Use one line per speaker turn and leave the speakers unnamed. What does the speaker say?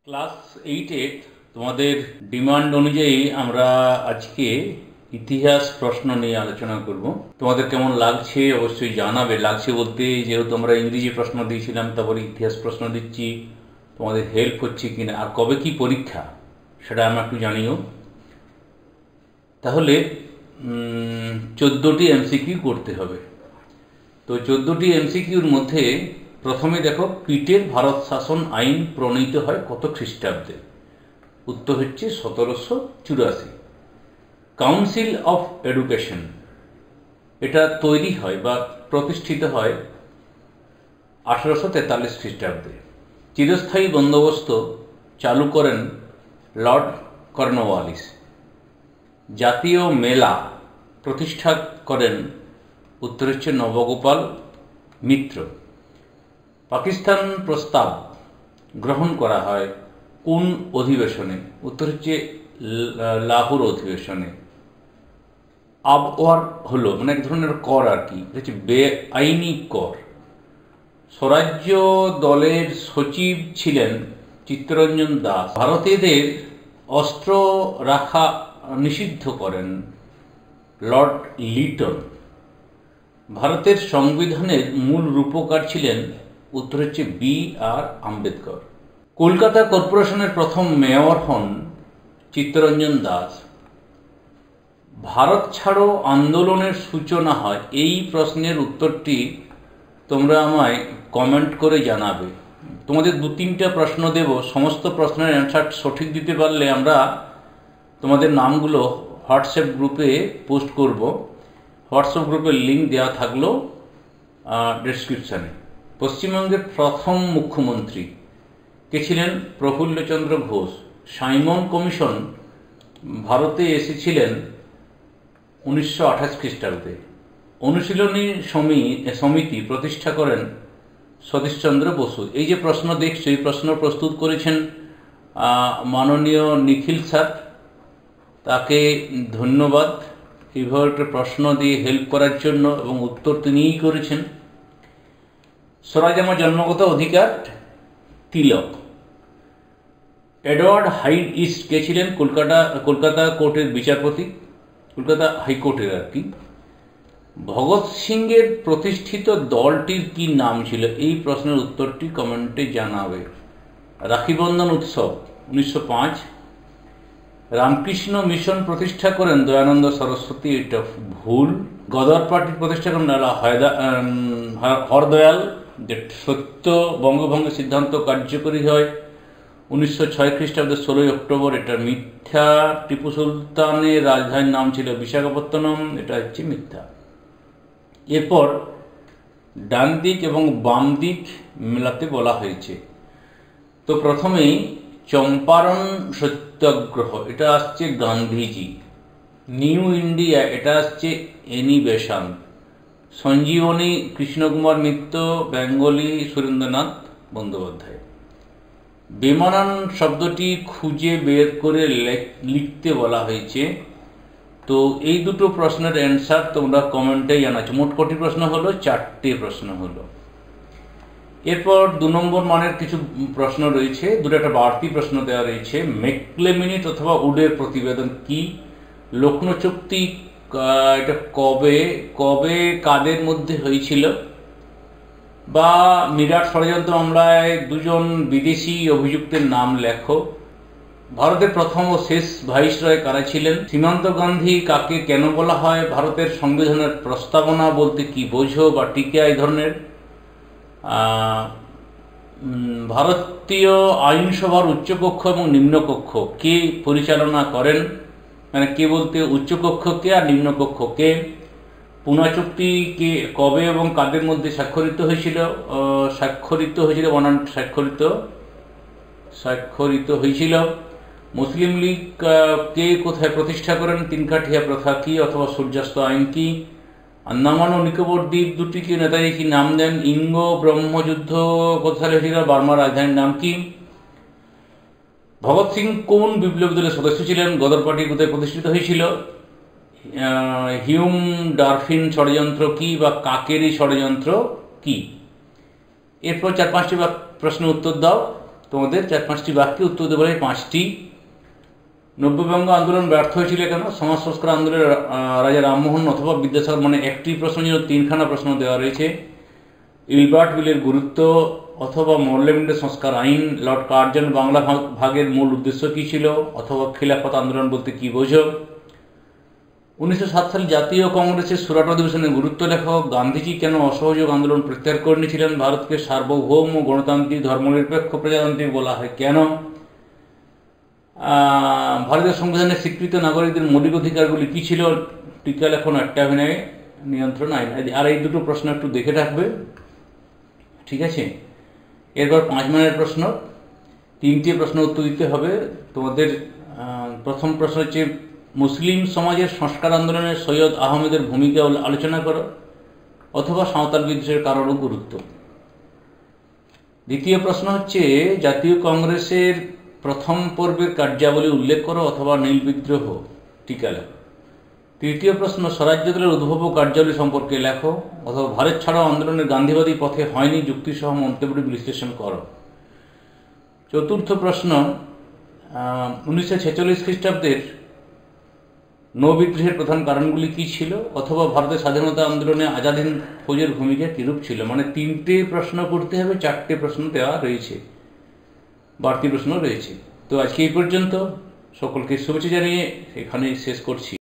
Class 8-এ তোমাদের demand অনুযায়ী আমরা আজকে ইতিহাস প্রশ্ন নিয়ে আলোচনা করব। তোমাদের কেমন লাগছে অবশ্যই জানাবে। লাগছে বলতে যেহেতু আমরা ইংরেজি প্রশ্ন দিয়েছিলাম, তারপরে ইতিহাস প্রশ্ন দিচ্ছি, তোমাদের হেল্প হচ্ছে কিনা, আর কবে কি পরীক্ষা সেটা আমরা একটু জানিও। তাহলে 14টি এমসিকিউ করতে হবে। তো 14টি এমসিকিউর মধ্যে প্রথমে দেখো, পিটের ভারত শাসন আইন প্রণীত হয় কত খ্রিস্টাব্দে? উত্তর হচ্ছে 1784। কাউন্সিল অফ এডুকেশন এটা তৈরি হয় বা প্রতিষ্ঠিত হয় 1843 খ্রিস্টাব্দে। চিরস্থায়ী বন্দোবস্ত চালু করেন লর্ড কর্নওয়ালিস। জাতীয় মেলা প্রতিষ্ঠা করেন, উত্তর হচ্ছে নবগোপাল মিত্র। পাকিস্তান প্রস্তাব গ্রহণ করা হয় কোন অধিবেশনে? উত্তর হচ্ছে লাহোর অধিবেশনে। আবওয়ার হলো মানে এক ধরনের কর আর কি, হচ্ছে বেআইনি কর। স্বরাজ্য দলের সচিব ছিলেন চিত্তরঞ্জন দাস। ভারতীয়দের অস্ত্র রাখা নিষিদ্ধ করেন লর্ড লিটন। ভারতের সংবিধানের মূল রূপকার ছিলেন, উত্তর হচ্ছে B.R. আম্বেদকর। কলকাতা কর্পোরেশনের প্রথম মেয়র হন চিত্তরঞ্জন দাস। ভারত ছাড়ো আন্দোলনের সূচনা হয়, এই প্রশ্নের উত্তরটি তোমরা আমায় কমেন্ট করে জানাবে। তোমাদের 2-3টা প্রশ্ন দেব, সমস্ত প্রশ্নের অ্যান্সার সঠিক দিতে পারলে আমরা তোমাদের নামগুলো হোয়াটসঅ্যাপ গ্রুপে পোস্ট করব। হোয়াটসঅ্যাপ গ্রুপের লিঙ্ক দেওয়া থাকলো ডেসক্রিপশানে। পশ্চিমবঙ্গের প্রথম মুখ্যমন্ত্রী কে ছিলেন? প্রফুল্লচন্দ্র ঘোষ। সাইমন কমিশন ভারতে এসেছিলেন 1928 খ্রিস্টাব্দে। অনুশীলনী সমিতি প্রতিষ্ঠা করেন সতীশচন্দ্র বসু। এই যে প্রশ্ন দেখছো, এই প্রশ্ন প্রস্তুত করেছেন মাননীয় নিখিল স্যার, তাকে ধন্যবাদ এইভাবে একটা প্রশ্ন দিয়ে হেল্প করার জন্য, এবং উত্তর তিনিই করেছেন। স্বরাজ আমার জন্মগত অধিকার, তিলক। এডওয়ার্ড হাইড ইস্ট কে ছিলেন? কলকাতা কোর্টের বিচারপতি, কলকাতা হাইকোর্টের আর কি। ভগৎ সিংয়ের প্রতিষ্ঠিত দলটির কি নাম ছিল? এই প্রশ্নের উত্তরটি কমেন্টে জানাবে। রাখিবন্ধন উৎসব 1905। রামকৃষ্ণ মিশন প্রতিষ্ঠা করেন দয়ানন্দ সরস্বতী, এটা ভুল। গদর পার্টি প্রতিষ্ঠা করেন হরদয়াল। সত্য বঙ্গভঙ্গ সিদ্ধান্ত কার্যকরী হয় 1906 খ্রিস্টাব্দে 16 অক্টোবর, এটা মিথ্যা। টিপু সুলতানের রাজধানীর নাম ছিল বিশাখাপত্তনম, এটা হচ্ছে মিথ্যা। এরপর ডান দিক এবং বাম দিক মেলাতে বলা হয়েছে। তো প্রথমেই চম্পারণ সত্যাগ্রহ, এটা আসছে গান্ধীজি। নিউ ইন্ডিয়া, এটা আসছে এনি বেসান্ত। সঞ্জীবনী কৃষ্ণকুমার মিত্র, বেঙ্গলি সুরেন্দ্রনাথ বন্দ্যোপাধ্যায়। বেমানান শব্দটি খুঁজে বের করে লিখতে বলা হয়েছে। তো এই দুটো প্রশ্নের অ্যান্সার তোমরা কমেন্টে জানাচ্ছ। মোট কটি প্রশ্ন হলো? 4টে প্রশ্ন হলো। এরপর 2 নম্বর মানের কিছু প্রশ্ন রয়েছে, দুটো একটা বাড়তি প্রশ্ন দেওয়া রয়েছে। ম্যাকলেমিনিট অথবা উডের প্রতিবেদন কি? লক্ষ্ণৌ চুক্তি এটা কবে কাদের মধ্যে হয়েছিল? বা মিরাট ষড়যন্ত্র মামলায় 2জন বিদেশি অভিযুক্তের নাম লেখো। ভারতের প্রথম ও শেষ ভাইসরয় কারা ছিলেন? সীমান্ত গান্ধী কাকে কেন বলা হয়? ভারতের সংবিধানের প্রস্তাবনা বলতে কি বোঝো বা টিকা? এই ধরনের। ভারতীয় আইনসভার উচ্চকক্ষ এবং নিম্নকক্ষ কে পরিচালনা করেন? মানে কে বলতে উচ্চকক্ষ কে আর নিম্নকক্ষ কে? পুনা চুক্তি কে কবে এবং কাদের মধ্যে স্বাক্ষরিত হয়েছিল? স্বাক্ষরিত হয়েছিল। মুসলিম লীগ কে কোথায় প্রতিষ্ঠা করেন? তিনকাঠিয়া প্রথা কি অথবা সূর্যাস্ত আইন কি? আন্দামান ও নিকোবর দ্বীপ দুটিকে নেতাজি কি নাম দেন? ইঙ্গ ব্রহ্মযুদ্ধ কত সালে হয়েছিল? বার্মার রাজধানীর নাম কি? ভগৎ সিং কোন বিপ্লবী দলের সদস্য ছিলেন? গদর পার্টি কোথায় প্রতিষ্ঠিত হয়েছিল? হিউম ডারফিন ষড়যন্ত্র কি বা কাকেরি ষড়যন্ত্র কি? এরপর 4-5টি প্রশ্নের উত্তর দাও। তোমাদের 4-5টি বাক্যে উত্তর দেবো। 5টি। নব্যবঙ্গ আন্দোলন ব্যর্থ হয়েছিল কেন? সমাজ সংস্কার আন্দোলনের রাজা রামমোহন অথবা বিদ্যাসাগর, মানে একটি প্রশ্নের জন্য 3খানা প্রশ্ন দেওয়া রয়েছে। ইলবার্ট বিলের গুরুত্ব অথবা মল্লবিন্ড সংস্কার আইন, লর্ড কার্জন বাংলা ভাগের মূল উদ্দেশ্য কী ছিল, অথবা খিলাফত আন্দোলন বলতে কী বোঝো। 1907 সালে জাতীয় কংগ্রেসের সুরাট অধিবেশনের গুরুত্ব লেখো। গান্ধীজি কেন অসহযোগ আন্দোলন প্রত্যাহার করে নিয়েছিলেন? ভারতকে সার্বভৌম গণতান্ত্রিক ধর্মনিরপেক্ষ প্রজাতান্ত্রিক বলা হয় কেন? ভারতীয় সংবিধানের স্বীকৃত নাগরিকদের মৌলিক অধিকারগুলি কী ছিল? টিকা লেখন অ্যাট্টাভিনয় নিয়ন্ত্রণ আইন। আর এই দুটো প্রশ্ন একটু দেখে রাখবে, ঠিক আছে? এরপর 5 মিনিটের প্রশ্ন, 3টে প্রশ্ন উত্তর দিতে হবে তোমাদের। প্রথম প্রশ্ন হচ্ছে, মুসলিম সমাজের সংস্কার আন্দোলনে সৈয়দ আহমেদের ভূমিকা আলোচনা করো, অথবা সাঁওতাল বিদ্রোহের কারণ ও গুরুত্ব। দ্বিতীয় প্রশ্ন হচ্ছে, জাতীয় কংগ্রেসের প্রথম পর্বের কার্যাবলী উল্লেখ করো, অথবা নীল বিদ্রোহ। টিকা লেখো। তৃতীয় প্রশ্ন, স্বরাজ্য দলের উদ্ভব ও কার্যাবলী সম্পর্কে লেখো, অথবা ভারত ছাড়াও আন্দোলনের গান্ধীবাদী পথে হয়নি যুক্তিসহ মন্তব্যটি বিশ্লেষণ করো। চতুর্থ প্রশ্ন, 1946 খ্রিস্টাব্দের নৌবিদ্রোহের প্রধান কারণগুলি কী ছিল, অথবা ভারতের স্বাধীনতা আন্দোলনে আজাদ হিন্দ ফৌজের ভূমিকা কীরূপ ছিল। মানে 3টে প্রশ্ন করতে হবে, 4টে প্রশ্ন দেওয়া রয়েছে, বাড়তি প্রশ্ন রয়েছে। তো আজকে এই পর্যন্ত। সকলকে শুভেচ্ছা জানিয়ে এখানে শেষ করছি।